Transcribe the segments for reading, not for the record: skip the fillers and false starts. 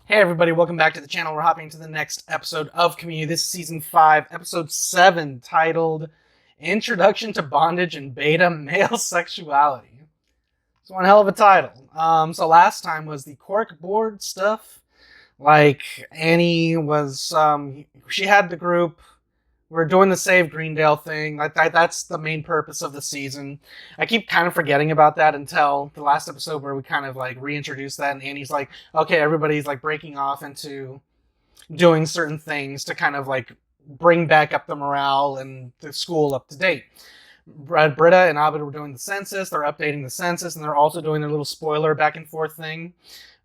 Hey everybody, welcome back to the channel. We're hopping into the next episode of Community. This is Season 5, Episode 7, titled Introduction to Bondage and Beta Male Sexuality. It's one hell of a title. So last time was the cork board stuff. Like, Annie was, she had the group. We're doing the Save Greendale thing. That's the main purpose of the season. I keep kind of forgetting about that until the last episode where we kind of like reintroduced that, and Annie's like, okay, everybody's like breaking off into doing certain things to kind of like bring back up the morale and the school up to date. Britta and Abed were doing the census. They're updating the census, and they're also doing their little spoiler back and forth thing.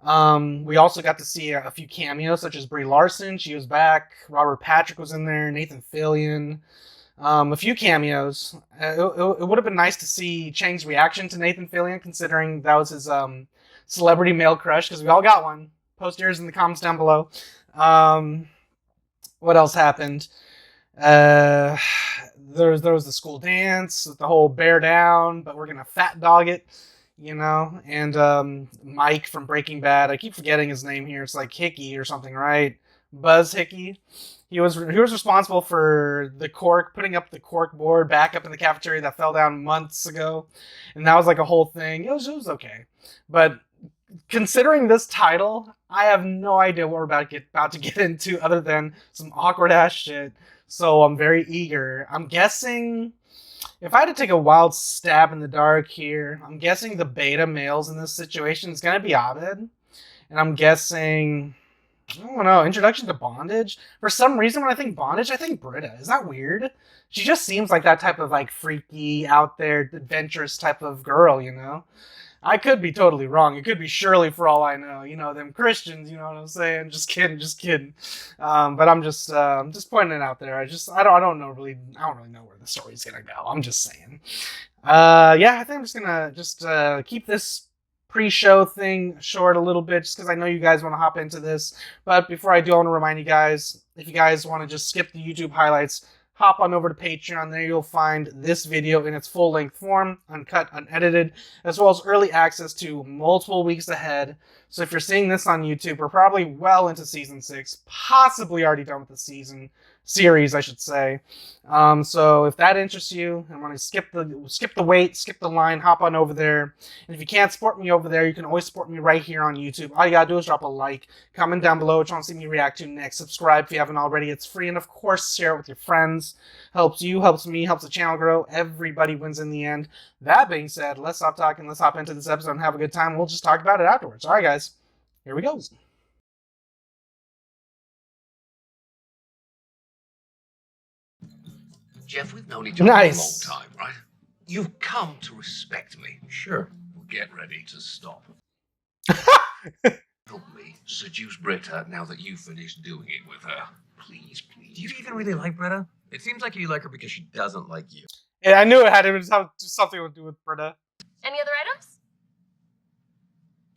We also got to see a few cameos, such as Brie Larson. She was back. Robert Patrick was in there. Nathan Fillion. A few cameos. It would have been nice to see Chang's reaction to Nathan Fillion, considering that was his celebrity male crush, because we all got one. Post yours in the comments down below. What else happened? There was the school dance, the whole bear down, but we're going to fat dog it. You know, and Mike from Breaking Bad. I keep forgetting his name here. It's like Hickey or something, right? Buzz Hickey. He was responsible for the cork, putting up the cork board back up in the cafeteria that fell down months ago, and that was like a whole thing. It was okay, but considering this title, I have no idea what we're about to get into other than some awkward ass shit. So I'm very eager. I'm guessing. If I had to take a wild stab in the dark here, I'm guessing the beta males in this situation is going to be Abed. And I'm guessing, I don't know, Introduction to Bondage? For some reason, when I think Bondage, I think Britta. Is that weird? She just seems like that type of, like, freaky, out there, adventurous type of girl, you know? I could be totally wrong. It could be Shirley for all I know. You know, them Christians, you know what I'm saying? Just kidding. But I'm just pointing it out there. I don't really know where the story's gonna go. I'm just saying. Yeah, I think I'm just gonna keep this pre-show thing short a little bit, just because I know you guys want to hop into this. But before I do, I want to remind you guys, if you guys want to just skip the YouTube highlights, hop on over to Patreon. There you'll find this video in its full-length form, uncut, unedited, as well as early access to multiple weeks ahead. So if you're seeing this on YouTube, we're probably well into Season 6, possibly already done with the series, I should say. So if that interests you and want to skip the wait, skip the line, hop on over there. And if you can't support me over there, you can always support me right here on YouTube. All you gotta do is drop a like, comment down below what you want to see me react to next, subscribe if you haven't already. It's free, and of course, share it with your friends. Helps you, helps me, helps the channel grow. Everybody wins in the end. That being said, let's stop talking, let's hop into this episode and have a good time. We'll just talk about it afterwards. All right, guys, here we go. Jeff, we've known each other Nice. for a long time, right? You've come to respect me. Sure. Well, get ready to stop. Help me seduce Britta now that you've finished doing it with her. Please, please. Do you even really like Britta? It seems like you like her because she doesn't like you. Yeah, I knew it had something to do with Britta. Any other items?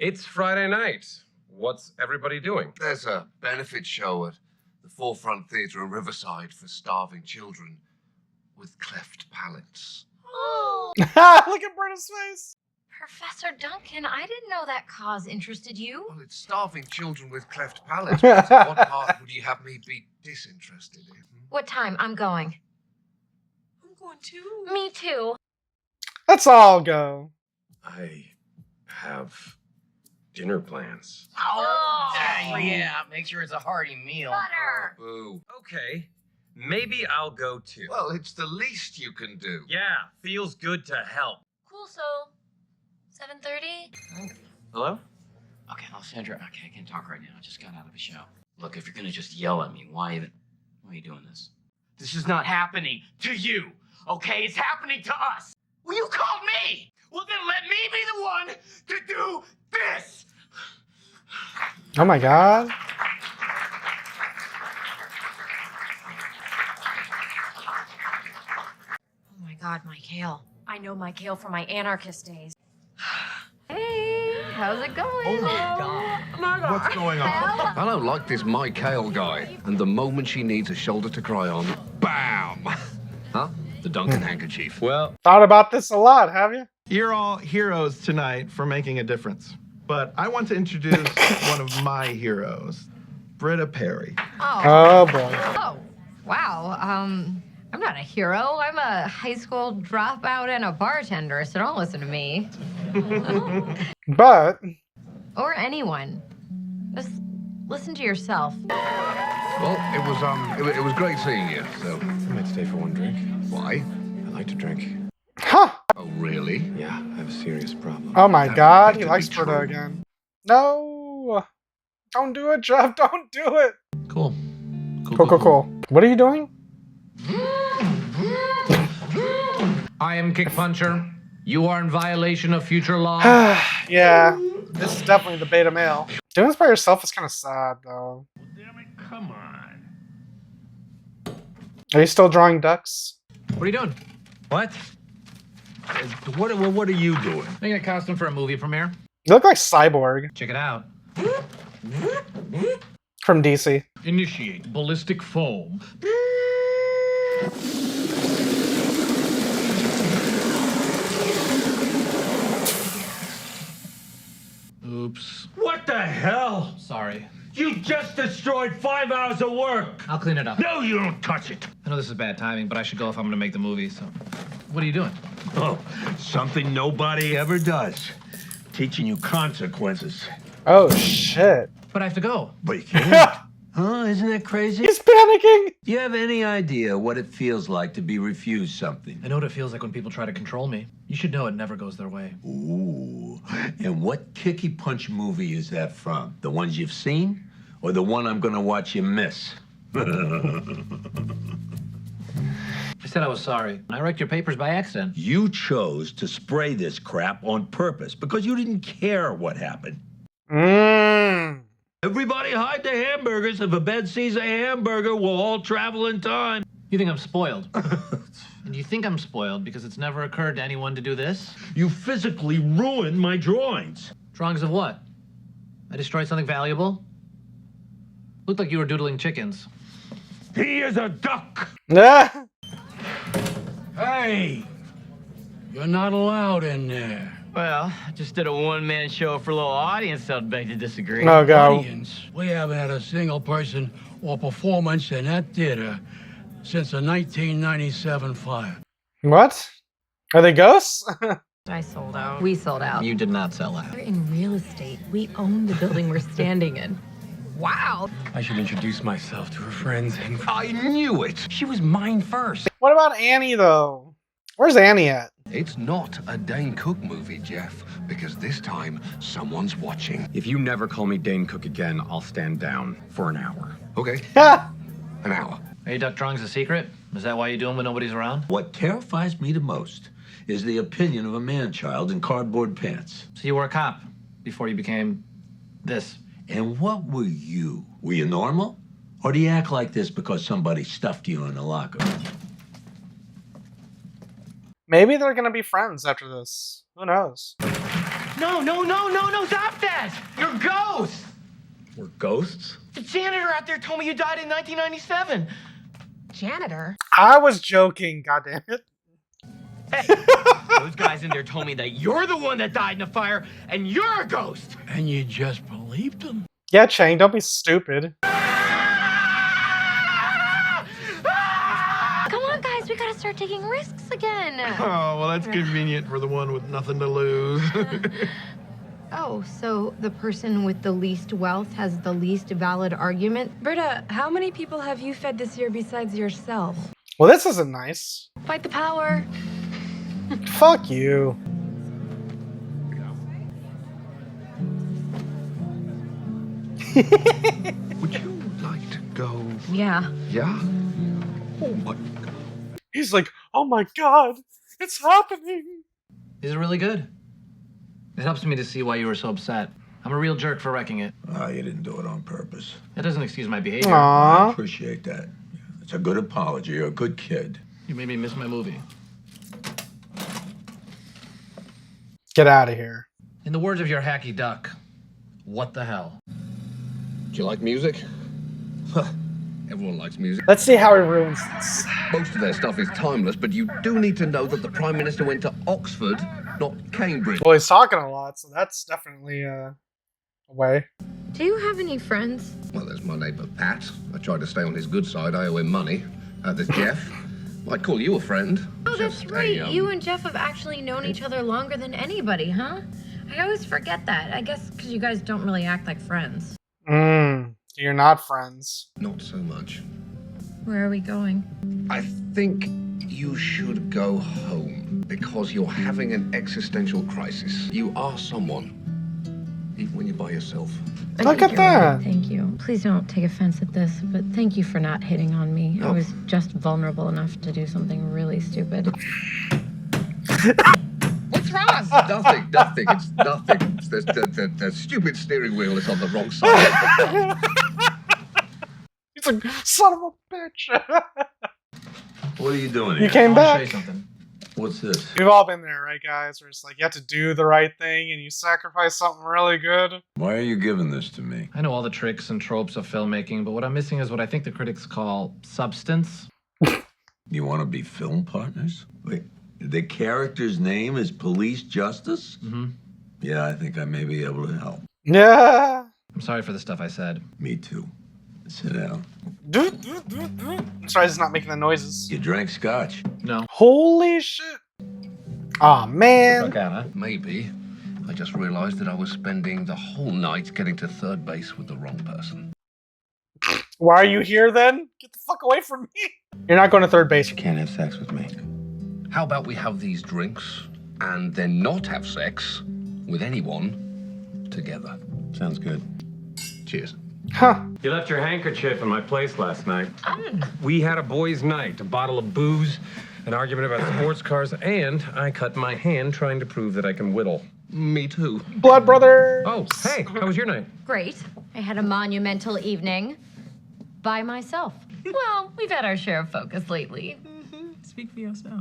It's Friday night. What's everybody doing? There's a benefit show at the Forefront Theatre in Riverside for starving children with cleft palates. Oh, Look at Britta's face. Professor Duncan, I didn't know that cause interested you. Well, it's starving children with cleft palates. But what part would you have me be disinterested in? What time? I'm going. I'm going too. Me too. Let's all go. I have dinner plans. Oh, Yeah, make sure it's a hearty meal. Butter. Boo. Okay, maybe I'll go too. Well, it's the least you can do. Yeah, feels good to help. Cool, so 7:30? Hello? Okay, Alessandra, okay, I can't talk right now. I just got out of a show. Look, if you're gonna just yell at me, why are you doing this? This is not happening to you, okay? It's happening to us. Well, you called me! Well, then let me be the one to do this! Oh my god. Oh my god, Mike Hale. I know Mike Hale from my anarchist days. Hey, how's it going? Oh my god. What's going on? I don't like this Mike Hale guy. And the moment she needs a shoulder to cry on, bam! Huh? The Duncan handkerchief. Well, Thought about this a lot, have you? You're all heroes tonight for making a difference. but I want to introduce one of my heroes, Britta Perry. Oh boy. Oh, wow. I'm not a hero. I'm a high school dropout and a bartender, so don't listen to me. But Or anyone. Just listen to yourself. Well, it was great seeing you. So, I might stay for one drink. why? I like to drink. huh. Oh, really? Yeah, I have a serious problem. Oh my That god, he better likes be Britta true. again. No. Don't do it, Jeff. Don't do it. Cool. Cool. What are you doing? I am Kick Puncher. You are in violation of future law. Yeah. This is definitely the beta male. Doing this by yourself is kind of sad, though. Damn it, come on. Are you still drawing ducks? What are you doing? What? What are you doing? Making a costume for a movie premiere. You look like Cyborg Check it out. from DC. Initiate ballistic foam. Oops. What the hell? Sorry. You just destroyed 5 hours of work. I'll clean it up. No, you don't touch it. I know this is bad timing, but I should go if I'm gonna make the movie, so. What are you doing? Oh, something nobody ever does. Teaching you consequences. Oh shit. But I have to go. But you can't. Huh? Isn't that crazy? He's panicking. Do you have any idea what it feels like to be refused something? I know what it feels like when people try to control me. You should know it never goes their way. Ooh. And what Kicky Punch movie is that from? The ones you've seen? Or the one I'm gonna watch you miss? I said I was sorry. I wrecked your papers by accident. You chose to spray this crap on purpose because you didn't care what happened. Mmm. Everybody hide the hamburgers. If a bed sees a hamburger, we'll all travel in time. You think I'm spoiled? And you think I'm spoiled because it's never occurred to anyone to do this? You physically ruined my drawings. Drawings of what? I destroyed something valuable? Looked like you were doodling chickens. He is a duck. Ah. Hey, you're not allowed in there. Well, I just did a one-man show for a little audience, so I'd beg to disagree. Oh god. Audience, we haven't had a single person or performance in that theater since the 1997 fire. What? Are they ghosts? I sold out. We sold out. You did not sell out. We're in real estate. We own the building we're standing in. Wow. I should introduce myself to her friends and... I knew it. She was mine first. What about Annie though? Where's Annie at? It's not a Dane Cook movie, Jeff, because this time someone's watching. If you never call me Dane Cook again, I'll stand down for an hour. Okay, Ha! an hour. Are your duck drawings a secret? Is that why you do them when nobody's around? What terrifies me the most is the opinion of a man-child in cardboard pants. So you were a cop before you became this. And what were you? Were you normal? Or do you act like this because somebody stuffed you in the locker? Maybe they're gonna be friends after this. Who knows? No, stop that! You're a ghost! We're ghosts? The janitor out there told me you died in 1997. Janitor? I was joking, goddammit. Hey, those guys in there told me that you're the one that died in the fire, and you're a ghost! And you just believed them? Yeah, Chang, don't be stupid. Come on, guys. We gotta start taking risks again. Oh, well, that's convenient for the one with nothing to lose. Oh, so the person with the least wealth has the least valid argument? Britta, how many people have you fed this year besides yourself? Well, this isn't nice. Fight the power. Fuck you. Would you like to go? Yeah. Yeah? Oh my. He's like, oh my god, it's happening. Is it really good? It helps me to see why you were so upset. I'm a real jerk for wrecking it. Oh, you didn't do it on purpose. That doesn't excuse my behavior. I Aww. appreciate that. It's a good apology. You're a good kid. You made me miss my movie. Get out of here. In the words of your hacky duck, what the hell? Do you like music? Everyone likes music. Let's see how he ruins this. Most of their stuff is timeless, but you do need to know that the Prime Minister went to Oxford, not Cambridge. Well, he's talking a lot, so that's definitely a way. Do you have any friends? Well, there's my neighbour Pat. I tried to stay on his good side. I owe him money. There's Jeff. I'd call you a friend. Oh, that's Just right. You and Jeff have actually known each other longer than anybody, huh? I always forget that. I guess because you guys don't really act like friends. You're not friends. Not so much. Where are we going? I think you should go home because you're having an existential crisis. You are someone, even when you're by yourself. Look at that. Thank you. Please don't take offense at this, but thank you for not hitting on me. I was just vulnerable enough to do something really stupid. What's wrong? Nothing. It's nothing. It's the stupid steering wheel is on the wrong side. He's like, son of a bitch. What are you doing You here? came I'll back. show you something. What's this? We've all been there, right, guys? Where it's like you have to do the right thing and you sacrifice something really good. Why are you giving this to me? I know all the tricks and tropes of filmmaking, but what I'm missing is what I think the critics call substance. You want to be film partners? Wait, the character's name is Police Justice? Mm-hmm. Yeah, I think I may be able to help. Yeah. I'm sorry for the stuff I said. Me too. Sit down. I'm sorry, he's not making the noises. You drank scotch. No. Holy shit. Aw, man. Okay, huh? Maybe. I just realized that I was spending the whole night getting to third base with the wrong person. Why are you here then? Get the fuck away from me. You're not going to third base. You can't have sex with me. How about we have these drinks and then not have sex with anyone together? Sounds good. Cheers. Huh. You left your handkerchief in my place last night. We had a boys' night, a bottle of booze, an argument about sports cars, and I cut my hand trying to prove that I can whittle. Me too. Blood brother. Oh, hey, how was your night? Great. I had a monumental evening by myself. Well, we've had our share of focus lately. Speak for yourself.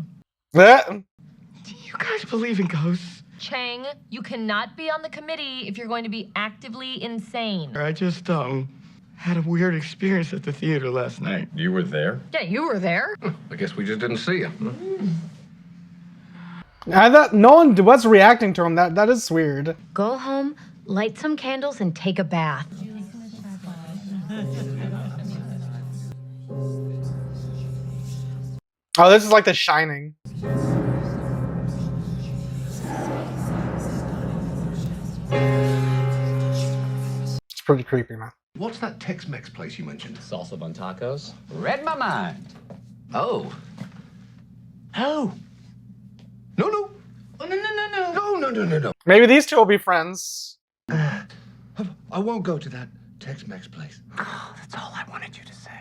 Yeah. Do you guys believe in ghosts? Chang, you cannot be on the committee if you're going to be actively insane. I just, had a weird experience at the theater last night. You were there? Yeah, you were there. I guess we just didn't see you. No one was reacting to him. That is weird. Go home, light some candles, and take a bath. Oh, this is like The Shining. It's pretty creepy, man. What's that Tex-Mex place you mentioned? Salsa bun tacos. Read my mind. Oh. Oh. No. Oh, no. No. Maybe these two will be friends. I won't go to that Tex-Mex place. Oh, that's all I wanted you to say.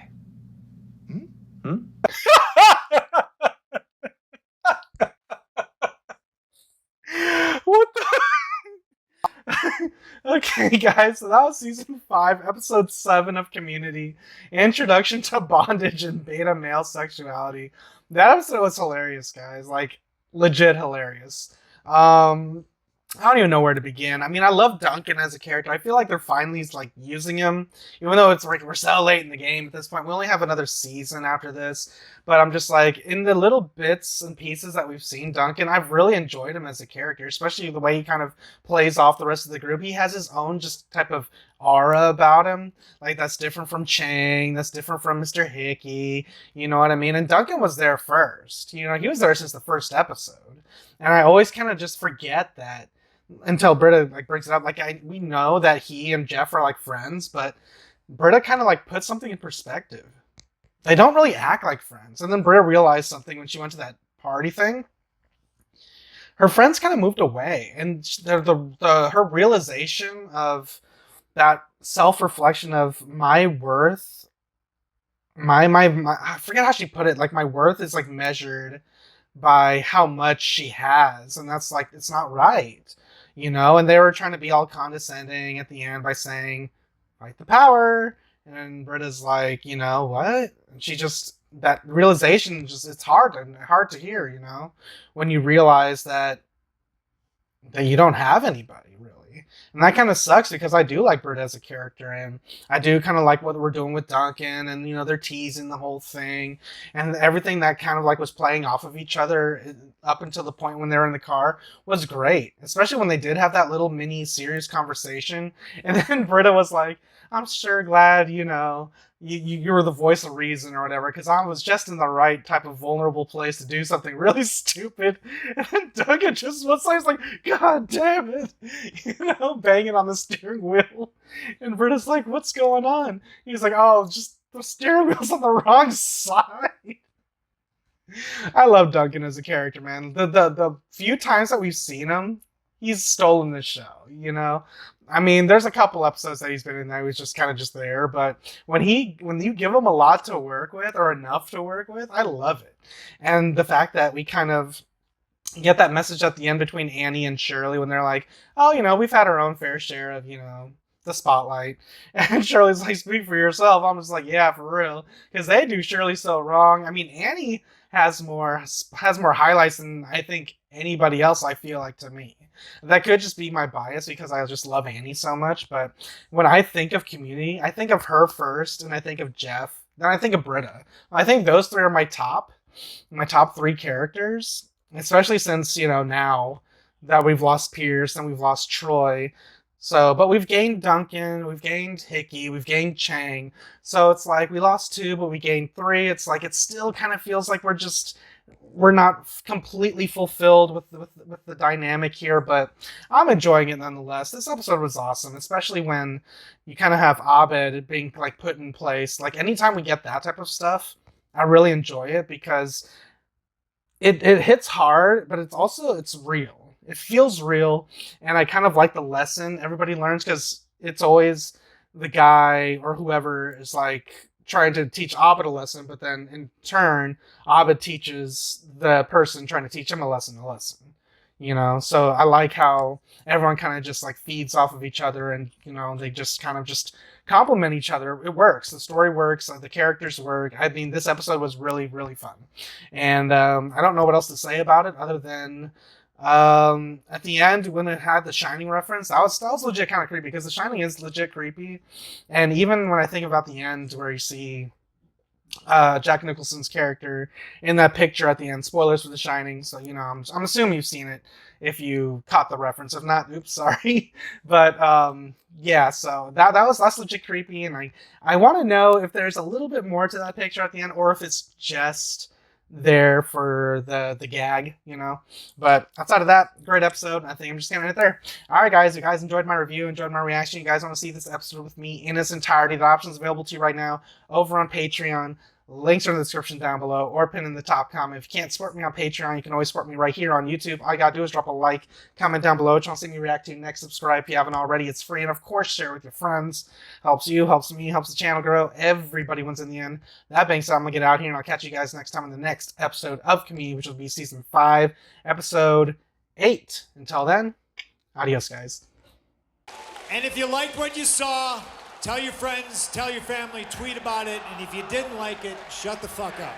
What the? Okay, guys, so that was season 5, episode 7 of Community, Introduction to Bondage and Beta Male Sexuality. That episode was hilarious, guys. Like, legit hilarious. I don't even know where to begin. I mean, I love Duncan as a character. I feel like they're finally like using him, even though it's like we're so late in the game at this point. We only have another season after this, but I'm just like, in the little bits and pieces that we've seen Duncan, I've really enjoyed him as a character, especially the way he kind of plays off the rest of the group. He has his own just type of aura about him, like that's different from Chang, that's different from Mr. Hickey, you know what I mean? And Duncan was there first, you know, he was there since the first episode, and I always kind of just forget that until Britta like brings it up. Like we know that he and Jeff are like friends, but Britta kind of like puts something in perspective. They don't really act like friends. And then Britta realized something when she went to that party thing. Her friends kind of moved away, and her realization of that self-reflection of my worth, my I forget how she put it. Like my worth is like measured by how much she has, and that's like it's not right. You know, and they were trying to be all condescending at the end by saying, fight the power. And Britta's like, you know, what? And she just, that realization, just it's hard to hear, you know, when you realize that you don't have anybody, really. And that kind of sucks because I do like Britta as a character, and I do kind of like what we're doing with Duncan, and they're teasing the whole thing, and everything that kind of like was playing off of each other up until the point when they were in the car was great, especially when they did have that little mini serious conversation, and then Britta was like, "I'm sure glad you were the voice of reason or whatever, because I was just in the right type of vulnerable place to do something really stupid." And then Duncan just was like, "God damn it," banging on the steering wheel. And Britta's like, "What's going on?" He's like, "Oh, just the steering wheel's on the wrong side." I love Duncan as a character, man. The few times that we've seen him, he's stolen the show. I mean, there's a couple episodes that he's been in that he was just kind of just there, but when you give him a lot to work with or enough to work with, I love it. And the fact that we kind of get that message at the end between Annie and Shirley when they're like, "Oh, we've had our own fair share of, the spotlight." And Shirley's like, "Speak for yourself." I'm just like, yeah, for real. Because they do Shirley so wrong. I mean, Annie has more highlights than I think anybody else, I feel like, to me. That could just be my bias because I just love Annie so much. But when I think of Community, I think of her first, and I think of Jeff, then I think of Britta. I think those three are my top 3 characters, especially since, now that we've lost Pierce and we've lost Troy. So, but we've gained Duncan, we've gained Hickey, we've gained Chang. So it's like we lost 2, but we gained 3. It's like it still kind of feels like we're not completely fulfilled with the dynamic here, but I'm enjoying it nonetheless. This episode was awesome, especially when you kind of have Abed being like put in place. Like anytime we get that type of stuff, I really enjoy it because it hits hard, but it's real. It feels real, and I kind of like the lesson everybody learns because it's always the guy or whoever is like trying to teach Abed a lesson, but then in turn, Abed teaches the person trying to teach him a lesson. So I like how everyone kind of just like feeds off of each other, and they just kind of just complement each other. It works. The story works. The characters work. I mean, this episode was really, really fun, and I don't know what else to say about it other than at the end when it had the Shining reference, that was legit kind of creepy because the Shining is legit creepy, and even when I think about the end where you see Jack Nicholson's character in that picture at the end. Spoilers for The Shining, so I'm assuming you've seen it if you caught the reference. If not, oops, sorry. But yeah, so that's legit creepy, and I want to know if there's a little bit more to that picture at the end, or if it's just there for the gag, But outside of that, great episode. I think I'm just gonna end it there. All right, guys. If you guys enjoyed my review, enjoyed my reaction, you guys want to see this episode with me in its entirety, the options available to you right now over on Patreon. Links are in the description down below or pinned in the top comment. If you can't support me on Patreon, you can always support me right here on YouTube. All you gotta do is drop a like, comment down below what you want to see me react to next, subscribe if you haven't already. It's free, and of course, share it with your friends. Helps you, helps me, helps the channel grow. Everybody wins in the end. That being said, I'm gonna get out here, and I'll catch you guys next time in the next episode of Community, which will be Season 5, Episode 8. Until then, adios, guys. And if you liked what you saw, tell your friends, tell your family, tweet about it, and if you didn't like it, shut the fuck up.